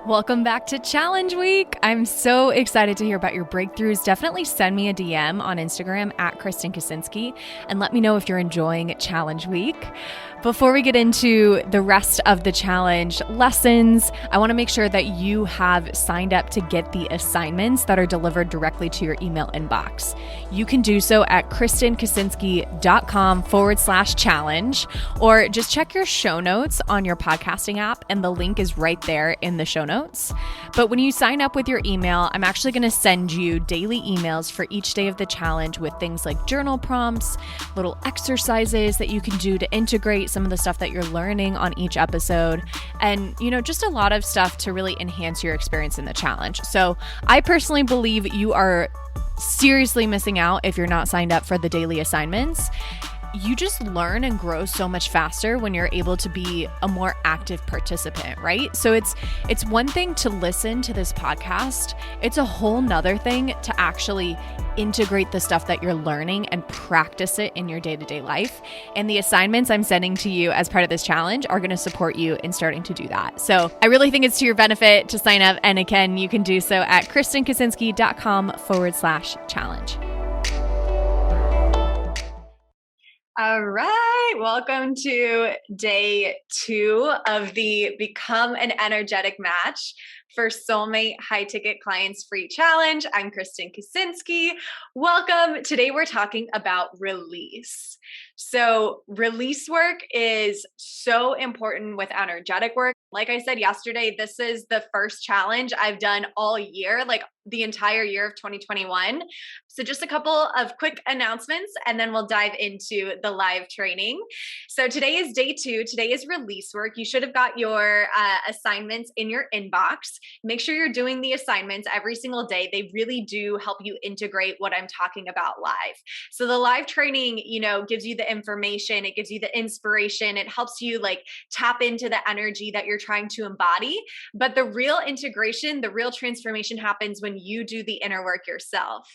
Welcome back to Challenge Week. I'm so excited to hear about your breakthroughs. Definitely send me a DM on Instagram at Kristen Kaczynski and let me know if you're enjoying Challenge Week. Before we get into the rest of the challenge lessons, I want to make sure that you have signed up to get the assignments that are delivered directly to your email inbox. You can do so at kristenkaczynski.com/challenge, or just check your show notes on your podcasting app and the link is right there in the show notes. But when you sign up with your email, I'm actually going to send you daily emails for each day of the challenge with things like journal prompts, little exercises that you can do to integrate some of the stuff that you're learning on each episode, and just a lot of stuff to really enhance your experience in the challenge. So I personally believe you are seriously missing out if you're not signed up for the daily assignments. You just learn and grow so much faster when you're able to be a more active participant, right? So it's one thing to listen to this podcast. It's a whole nother thing to actually integrate the stuff that you're learning and practice it in your day-to-day life. And the assignments I'm sending to you as part of this challenge are going to support you in starting to do that. So I really think it's to your benefit to sign up. And again, you can do so at kristenkaczynski.com/challenge. All right. Welcome to day 2 of the Become an Energetic Match for Soulmate High Ticket Clients Free Challenge. I'm Kristen Kaczynski. Welcome. Today we're talking about release. So release work is so important with energetic work. Like I said yesterday, this is the first challenge I've done all year, like the entire year of 2021. So just a couple of quick announcements and then we'll dive into the live training. So today is day 2. Today is release work. You should have got your assignments in your inbox. Make sure you're doing the assignments every single day. They really do help you integrate what I'm talking about live. So the live training, gives you the information, it gives you the inspiration, it helps you like tap into the energy that you're trying to embody. But the real integration, the real transformation happens when you do the inner work yourself.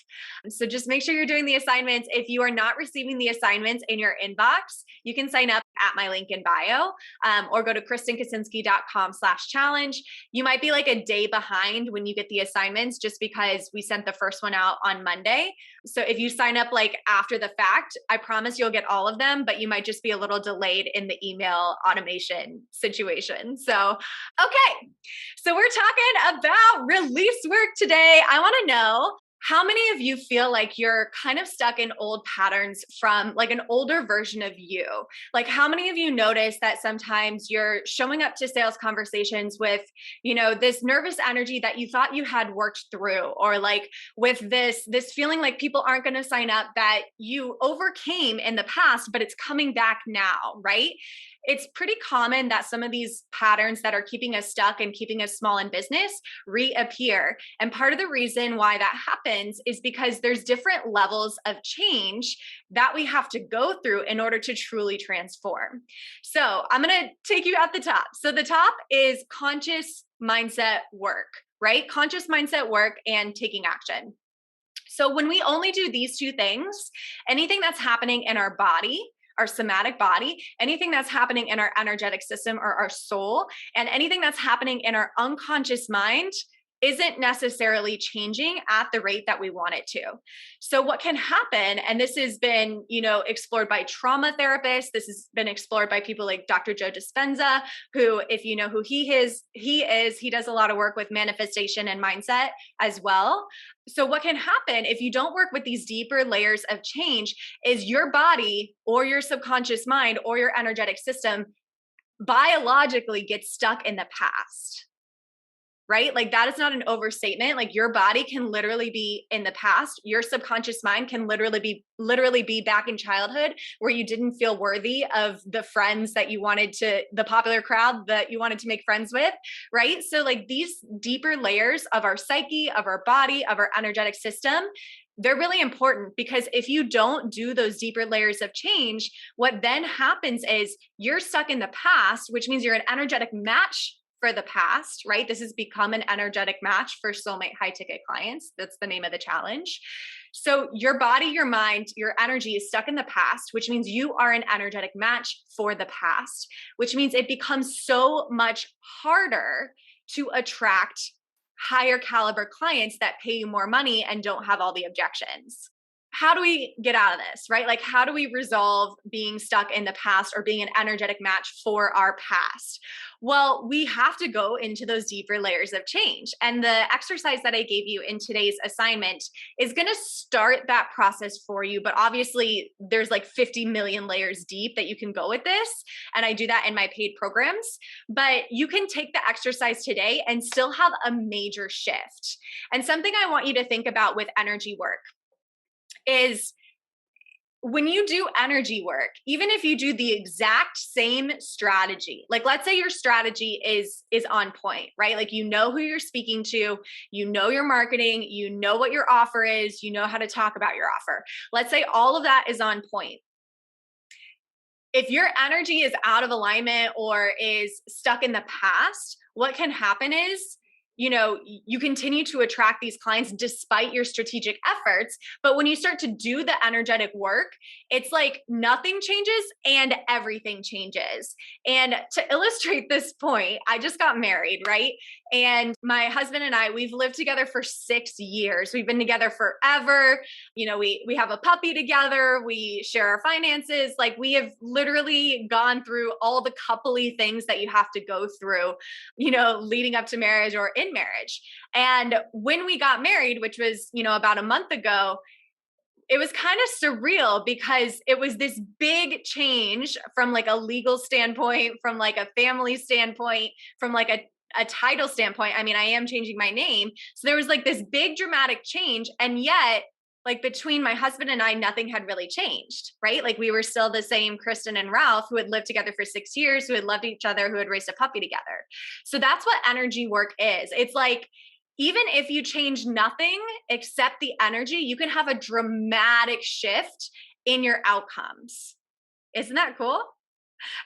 So just make sure you're doing the assignments. If you are not receiving the assignments in your inbox, you can sign up at my link in bio, or go to kristenkaczynski.com/challenge. You might be like a day behind when you get the assignments just because we sent the first one out on Monday. So if you sign up like after the fact, I promise you'll get all of them, but you might just be a little delayed in the email automation situation. So, okay. So we're talking about release work today. I want to know, how many of you feel like you're kind of stuck in old patterns from like an older version of you? Like how many of you notice that sometimes you're showing up to sales conversations with, this nervous energy that you thought you had worked through, or like with this feeling like people aren't going to sign up that you overcame in the past, but it's coming back now, right? It's pretty common that some of these patterns that are keeping us stuck and keeping us small in business reappear. And part of the reason why that happens is because there's different levels of change that we have to go through in order to truly transform. So I'm going to take you at the top. So the top is conscious mindset work, right? Conscious mindset work and taking action. So when we only do these two things, anything that's happening in our body, our somatic body, anything that's happening in our energetic system or our soul, and anything that's happening in our unconscious mind isn't necessarily changing at the rate that we want it to. So what can happen, and this has been, explored by trauma therapists, this has been explored by people like Dr. Joe Dispenza, who, if you know who he does a lot of work with manifestation and mindset as well. So what can happen if you don't work with these deeper layers of change is your body or your subconscious mind or your energetic system biologically gets stuck in the past. Right? Like that is not an overstatement. Like your body can literally be in the past. Your subconscious mind can literally be back in childhood where you didn't feel worthy of the friends that you wanted the popular crowd that you wanted to make friends with. Right? So like these deeper layers of our psyche, of our body, of our energetic system, they're really important because if you don't do those deeper layers of change, what then happens is you're stuck in the past, which means you're an energetic match for the past, right? This has become an energetic match for Soulmate High Ticket Clients. That's the name of the challenge. So your body, your mind, your energy is stuck in the past, which means you are an energetic match for the past, which means it becomes so much harder to attract higher caliber clients that pay you more money and don't have all the objections. How do we get out of this, right? Like, how do we resolve being stuck in the past or being an energetic match for our past? Well, we have to go into those deeper layers of change. And the exercise that I gave you in today's assignment is going to start that process for you. But obviously, there's like 50 million layers deep that you can go with this. And I do that in my paid programs. But you can take the exercise today and still have a major shift. And something I want you to think about with energy work is when you do energy work, even if you do the exact same strategy, like let's say your strategy is on point, right? Like you know who you're speaking to, you know your marketing, you know what your offer is, you know how to talk about your offer. Let's say all of that is on point. If your energy is out of alignment or is stuck in the past, what can happen is you continue to attract these clients despite your strategic efforts. But when you start to do the energetic work, it's like nothing changes and everything changes. And to illustrate this point, I just got married, right? And my husband and I, we've lived together for 6 years. We've been together forever. We have a puppy together. We share our finances. Like we have literally gone through all the coupley things that you have to go through, leading up to marriage or in marriage. And when we got married, which was, about a month ago, it was kind of surreal because it was this big change from like a legal standpoint, from like a family standpoint, from like a title standpoint. I mean, I am changing my name. So there was like this big dramatic change. And yet, like between my husband and I, nothing had really changed, right? Like we were still the same Kristen and Ralph who had lived together for 6 years, who had loved each other, who had raised a puppy together. So that's what energy work is. It's like, even if you change nothing except the energy, you can have a dramatic shift in your outcomes. Isn't that cool?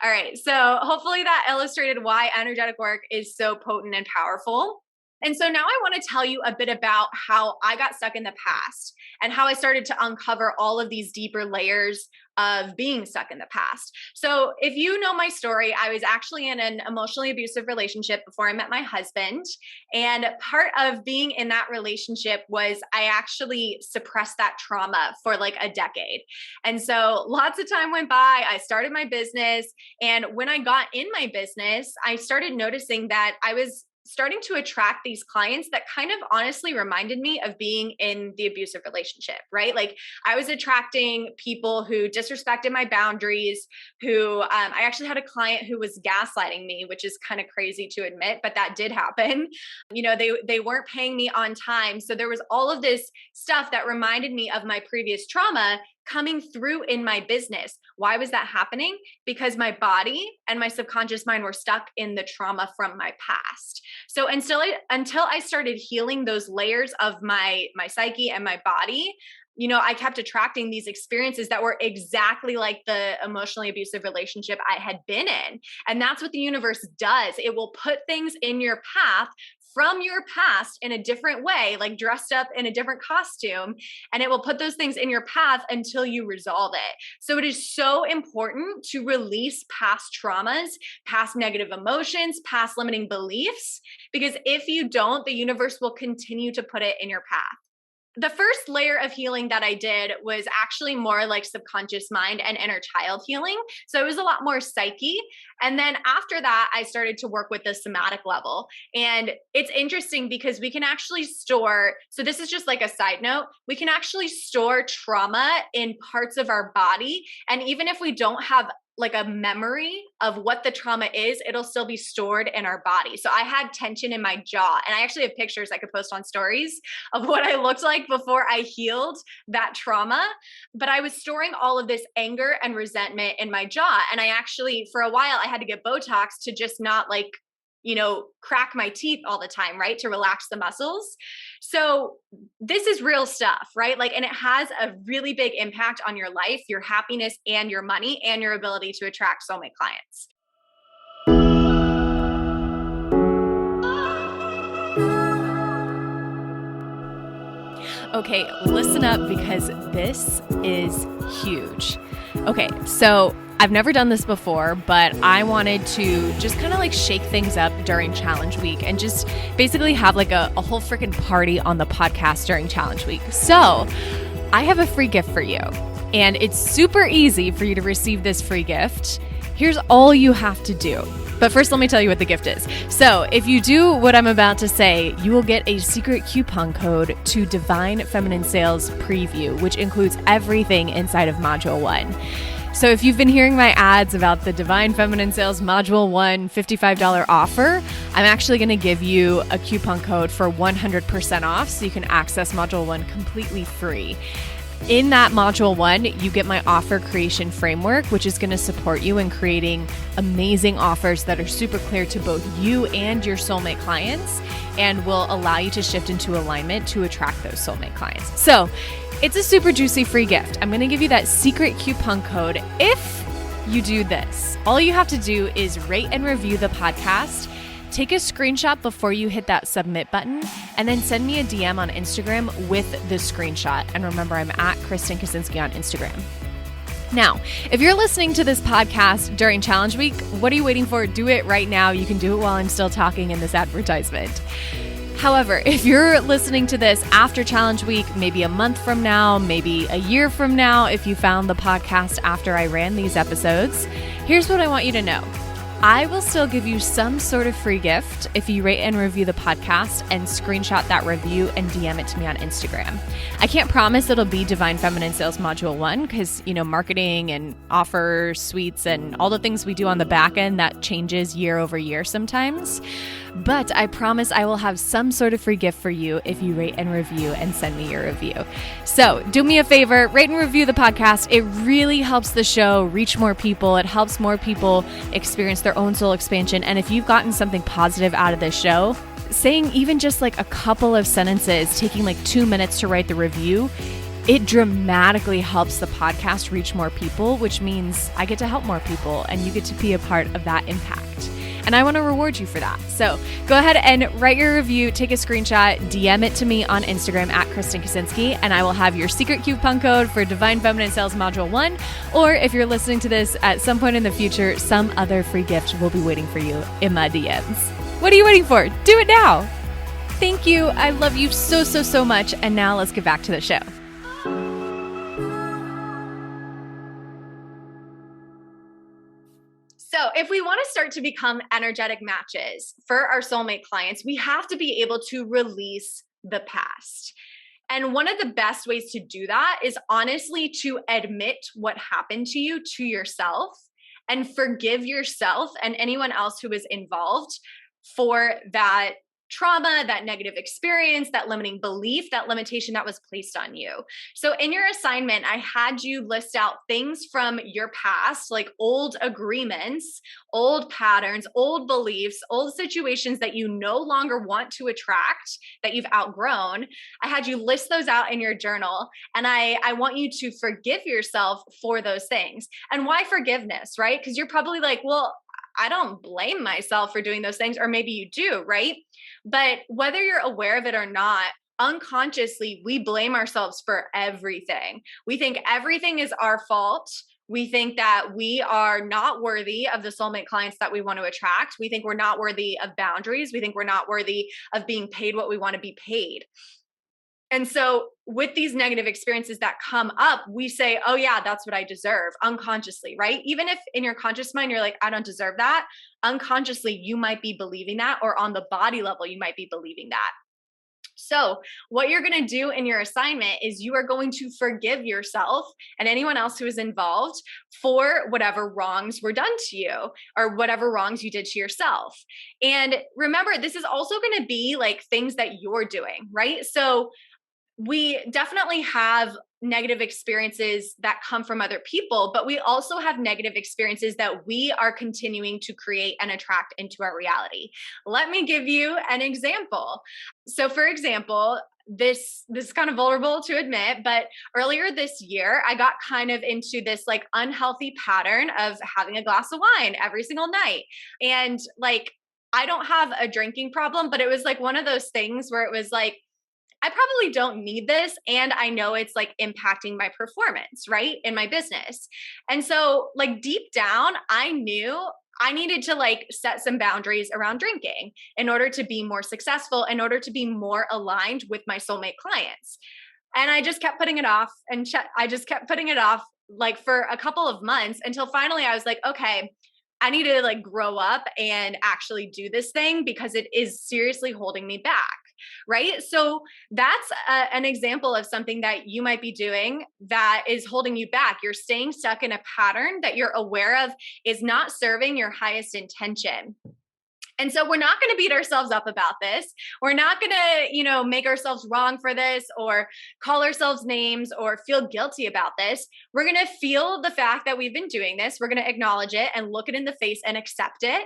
All right. So hopefully that illustrated why energetic work is so potent and powerful. And so now I want to tell you a bit about how I got stuck in the past and how I started to uncover all of these deeper layers of being stuck in the past. So if you know my story, I was actually in an emotionally abusive relationship before I met my husband. And part of being in that relationship was I actually suppressed that trauma for like a decade. And so lots of time went by. I started my business. And when I got in my business, I started noticing that I was starting to attract these clients that kind of honestly reminded me of being in the abusive relationship, right? Like I was attracting people who disrespected my boundaries, who I actually had a client who was gaslighting me, which is kind of crazy to admit, but that did happen. They weren't paying me on time. So there was all of this stuff that reminded me of my previous trauma coming through in my business. Why was that happening? Because my body and my subconscious mind were stuck in the trauma from my past. So until I started healing those layers of my psyche and my body, I kept attracting these experiences that were exactly like the emotionally abusive relationship I had been in. And that's what the universe does. It will put things in your path from your past in a different way, like dressed up in a different costume, and it will put those things in your path until you resolve it. So it is so important to release past traumas, past negative emotions, past limiting beliefs, because if you don't, the universe will continue to put it in your path. The first layer of healing that I did was actually more like subconscious mind and inner child healing. So it was a lot more psyche. And then after that, I started to work with the somatic level. And it's interesting because we can actually store, so this is just like a side note, we can actually store trauma in parts of our body. And even if we don't have like a memory of what the trauma is, it'll still be stored in our body. So I had tension in my jaw, and I actually have pictures I could post on stories of what I looked like before I healed that trauma. But I was storing all of this anger and resentment in my jaw. And I actually, for a while, I had to get Botox to just not crack my teeth all the time, right? To relax the muscles. So this is real stuff, right? Like, and it has a really big impact on your life, your happiness, and your money, and your ability to attract soulmate clients. Okay, listen up because this is huge. Okay, so I've never done this before, but I wanted to just kind of like shake things up during challenge week and just basically have like a whole freaking party on the podcast during challenge week. So I have a free gift for you, and it's super easy for you to receive this free gift. Here's all you have to do. But first, let me tell you what the gift is. So if you do what I'm about to say, you will get a secret coupon code to Divine Feminine Sales Preview, which includes everything inside of Module 1. So if you've been hearing my ads about the Divine Feminine Sales Module 1 $55 offer, I'm actually going to give you a coupon code for 100% off so you can access Module 1 completely free. In that Module 1, you get my offer creation framework, which is going to support you in creating amazing offers that are super clear to both you and your soulmate clients and will allow you to shift into alignment to attract those soulmate clients. So it's a super juicy free gift. I'm going to give you that secret coupon code if you do this. All you have to do is rate and review the podcast. Take a screenshot before you hit that submit button, and then send me a DM on Instagram with the screenshot. And remember, I'm at Kristen Kaczynski on Instagram. Now, if you're listening to this podcast during Challenge Week, what are you waiting for? Do it right now. You can do it while I'm still talking in this advertisement. However, if you're listening to this after Challenge Week, maybe a month from now, maybe a year from now, if you found the podcast after I ran these episodes, here's what I want you to know. I will still give you some sort of free gift if you rate and review the podcast and screenshot that review and DM it to me on Instagram. I can't promise it'll be Divine Feminine Sales Module 1 because, marketing and offer suites and all the things we do on the back end, that changes year over year sometimes. But I promise I will have some sort of free gift for you if you rate and review and send me your review. So do me a favor, rate and review the podcast. It really helps the show reach more people. It helps more people experience their own soul expansion. And if you've gotten something positive out of this show, saying even just like a couple of sentences, taking like 2 minutes to write the review, it dramatically helps the podcast reach more people, which means I get to help more people and you get to be a part of that impact. And I want to reward you for that. So go ahead and write your review, take a screenshot, DM it to me on Instagram at Kristen Kaczynski, and I will have your secret coupon code for Divine Feminine Sales Module 1. Or if you're listening to this at some point in the future, some other free gift will be waiting for you in my DMs. What are you waiting for? Do it now. Thank you. I love you so, so, so much. And now let's get back to the show. So if we want to start to become energetic matches for our soulmate clients, we have to be able to release the past. And one of the best ways to do that is honestly to admit what happened to you to yourself and forgive yourself and anyone else who was involved for that trauma, that negative experience, that limiting belief, that limitation that was placed on you. So in your assignment, I had you list out things from your past, like old agreements, old patterns, old beliefs, old situations that you no longer want to attract, that you've outgrown. I had you list those out in your journal, and I want you to forgive yourself for those things. And why forgiveness, right? Because you're probably like, well, I don't blame myself for doing those things, or maybe you do, right? But whether you're aware of it or not, unconsciously, we blame ourselves for everything. We think everything is our fault. We think that we are not worthy of the soulmate clients that we want to attract. We think we're not worthy of boundaries. We think we're not worthy of being paid what we want to be paid. And so with these negative experiences that come up, we say, oh yeah, that's what I deserve, unconsciously, right? Even if in your conscious mind, you're like, I don't deserve that. Unconsciously, you might be believing that, or on the body level, you might be believing that. So what you're going to do in your assignment is you are going to forgive yourself and anyone else who is involved for whatever wrongs were done to you or whatever wrongs you did to yourself. And remember, this is also going to be like things that you're doing, right? So we definitely have negative experiences that come from other people, but we also have negative experiences that we are continuing to create and attract into our reality. Let me give you an example. So for example, this is kind of vulnerable to admit, but earlier this year, I got kind of into this like unhealthy pattern of having a glass of wine every single night. And like, I don't have a drinking problem, but it was like one of those things where it was like, I probably don't need this. And I know it's like impacting my performance, right? In my business. And so like deep down, I knew I needed to like set some boundaries around drinking in order to be more successful, in order to be more aligned with my soulmate clients. And I just kept putting it off I just kept putting it off like for a couple of months until finally I was like, okay, I need to like grow up and actually do this thing because it is seriously holding me back. Right. So that's an example of something that you might be doing that is holding you back. You're staying stuck in a pattern that you're aware of is not serving your highest intention. And so we're not going to beat ourselves up about this. We're not going to, make ourselves wrong for this or call ourselves names or feel guilty about this. We're going to feel the fact that we've been doing this. We're going to acknowledge it and look it in the face and accept it.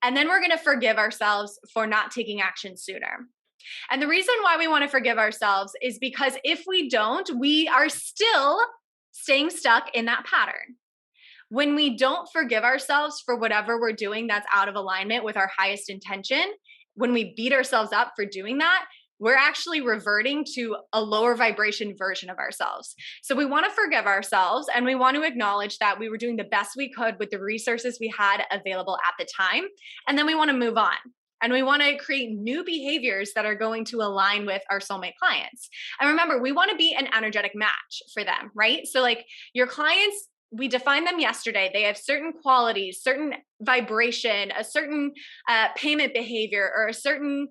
And then we're going to forgive ourselves for not taking action sooner. And the reason why we want to forgive ourselves is because if we don't, we are still staying stuck in that pattern. When we don't forgive ourselves for whatever we're doing that's out of alignment with our highest intention, when we beat ourselves up for doing that, we're actually reverting to a lower vibration version of ourselves. So we want to forgive ourselves and we want to acknowledge that we were doing the best we could with the resources we had available at the time. And then we want to move on. And we want to create new behaviors that are going to align with our soulmate clients. And remember, we want to be an energetic match for them, right? So like your clients, we defined them yesterday. They have certain qualities, certain vibration, a certain payment behavior, or a certain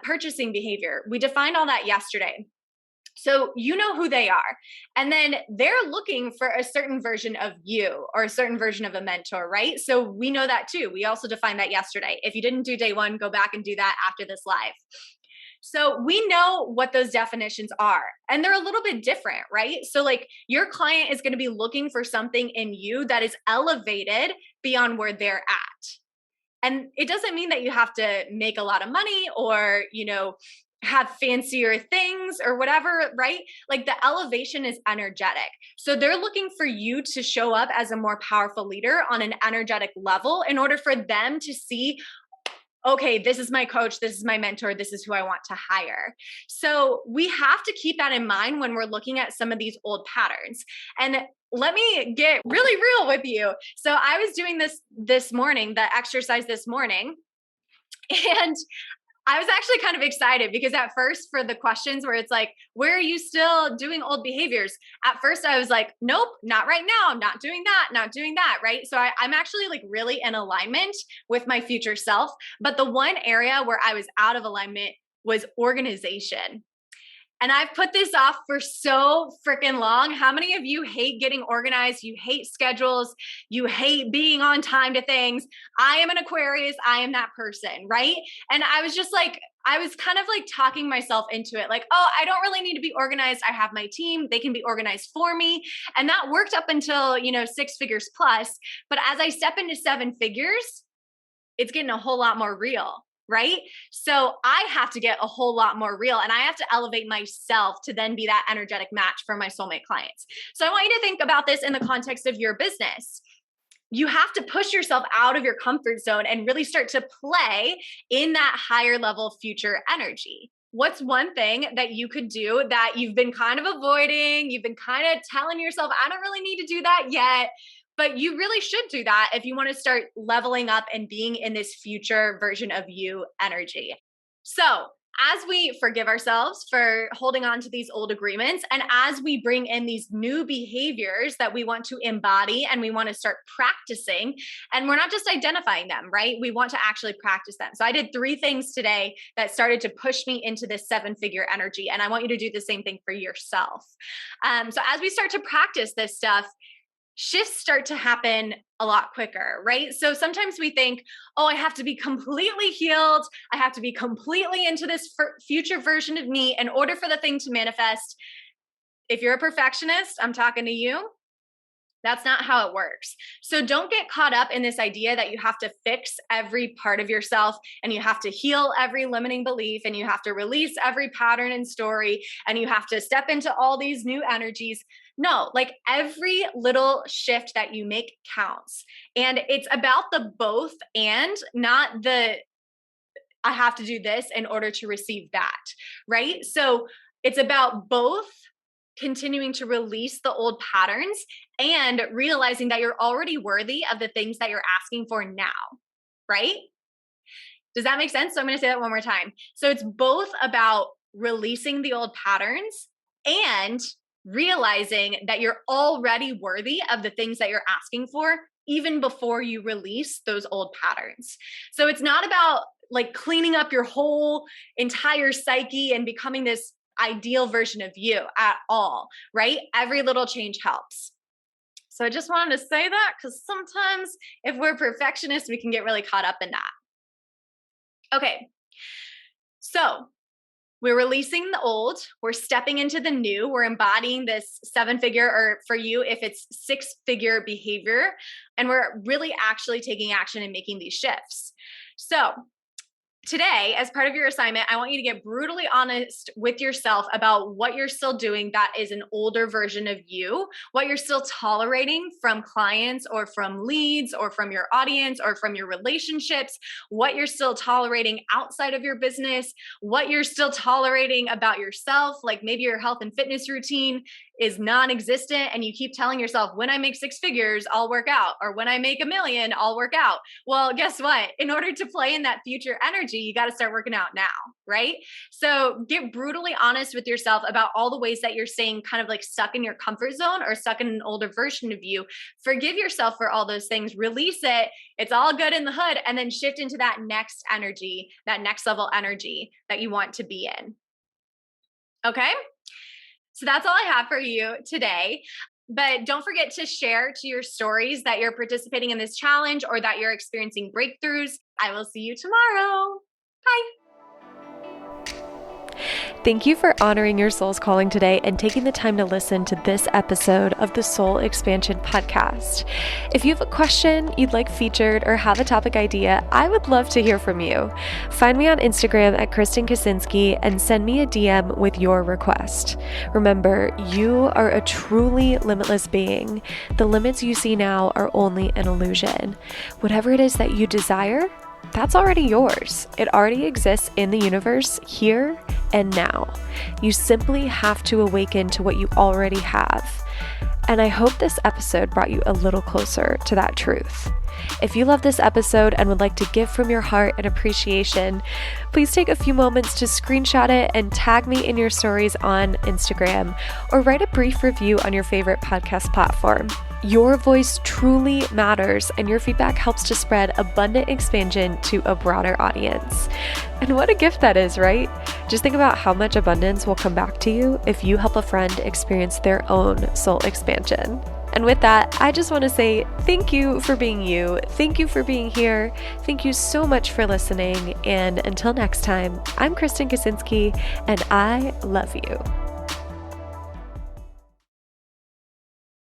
purchasing behavior. We defined all that yesterday. So you know who they are. And then they're looking for a certain version of you or a certain version of a mentor, right? So we know that too. We also defined that yesterday. If you didn't do day one, go back and do that after this live. So we know what those definitions are, and they're a little bit different, right? So like your client is going to be looking for something in you that is elevated beyond where they're at. And it doesn't mean that you have to make a lot of money or, have fancier things or whatever, right? Like the elevation is energetic. So they're looking for you to show up as a more powerful leader on an energetic level in order for them to see, okay, this is my coach, this is my mentor, this is who I want to hire. So we have to keep that in mind when we're looking at some of these old patterns. And let me get really real with you. So I was doing this morning, the exercise this morning, and I was actually kind of excited because at first for the questions where it's like, where are you still doing old behaviors? At first I was like, nope, not right now. Not doing that. Right. So I'm actually like really in alignment with my future self. But the one area where I was out of alignment was organization. And I've put this off for so freaking long. How many of you hate getting organized? You hate schedules. You hate being on time to things. I am an Aquarius. I am that person, right? And I was just like, I was kind of like talking myself into it. Like, oh, I don't really need to be organized. I have my team. They can be organized for me. And that worked up until, 6 figures plus. But as I step into 7 figures, it's getting a whole lot more real. Right? So I have to get a whole lot more real and I have to elevate myself to then be that energetic match for my soulmate clients. So I want you to think about this in the context of your business. You have to push yourself out of your comfort zone and really start to play in that higher level future energy. What's one thing that you could do that you've been kind of avoiding? You've been kind of telling yourself, I don't really need to do that yet. But you really should do that if you want to start leveling up and being in this future version of you energy. So as we forgive ourselves for holding on to these old agreements, and as we bring in these new behaviors that we want to embody and we want to start practicing, and we're not just identifying them, right? We want to actually practice them. So I did 3 things today that started to push me into this 7-figure energy. And I want you to do the same thing for yourself. So as we start to practice this stuff, shifts start to happen a lot quicker, right? So sometimes we think, oh, I have to be completely healed. I have to be completely into this future version of me in order for the thing to manifest. If you're a perfectionist, I'm talking to you. That's not how it works. So don't get caught up in this idea that you have to fix every part of yourself and you have to heal every limiting belief and you have to release every pattern and story and you have to step into all these new energies. No, like every little shift that you make counts. And it's about the both and not the I have to do this in order to receive that, right? So it's about both continuing to release the old patterns and realizing that you're already worthy of the things that you're asking for now, right? Does that make sense? So I'm going to say that one more time. So it's both about releasing the old patterns and realizing that you're already worthy of the things that you're asking for, even before you release those old patterns. So it's not about like cleaning up your whole entire psyche and becoming this ideal version of you at all, right? Every little change helps. So I just wanted to say that because sometimes if we're perfectionists, we can get really caught up in that. Okay, so we're releasing the old, we're stepping into the new, we're embodying this 7-figure, or for you, if it's 6-figure behavior, and we're really actually taking action and making these shifts. So today, as part of your assignment, I want you to get brutally honest with yourself about what you're still doing that is an older version of you, what you're still tolerating from clients or from leads or from your audience or from your relationships, what you're still tolerating outside of your business, what you're still tolerating about yourself, like maybe your health and fitness routine is non-existent and you keep telling yourself, when I make 6 figures, I'll work out, or when I make $1 million, I'll work out. Well, guess what? In order to play in that future energy, you got to start working out now, right? So get brutally honest with yourself about all the ways that you're staying kind of like stuck in your comfort zone or stuck in an older version of you. Forgive yourself for all those things, release it. It's all good in the hood, and then shift into that next energy, that next level energy that you want to be in. Okay? So that's all I have for you today. But don't forget to share to your stories that you're participating in this challenge or that you're experiencing breakthroughs. I will see you tomorrow. Bye. Thank you for honoring your soul's calling today and taking the time to listen to this episode of the Soul Expansion Podcast. If you have a question you'd like featured or have a topic idea, I would love to hear from you. Find me on Instagram at Kristen Kaczynski and send me a DM with your request. Remember, you are a truly limitless being. The limits you see now are only an illusion. Whatever it is that you desire, that's already yours. It already exists in the universe here and now. You simply have to awaken to what you already have. And I hope this episode brought you a little closer to that truth. If you love this episode and would like to give from your heart and appreciation, please take a few moments to screenshot it and tag me in your stories on Instagram, or write a brief review on your favorite podcast platform. Your voice truly matters, and your feedback helps to spread abundant expansion to a broader audience. And what a gift that is, right? Just think about how much abundance will come back to you if you help a friend experience their own soul expansion. And with that, I just want to say thank you for being you. Thank you for being here. Thank you so much for listening. And until next time, I'm Kristen Kaczynski, and I love you.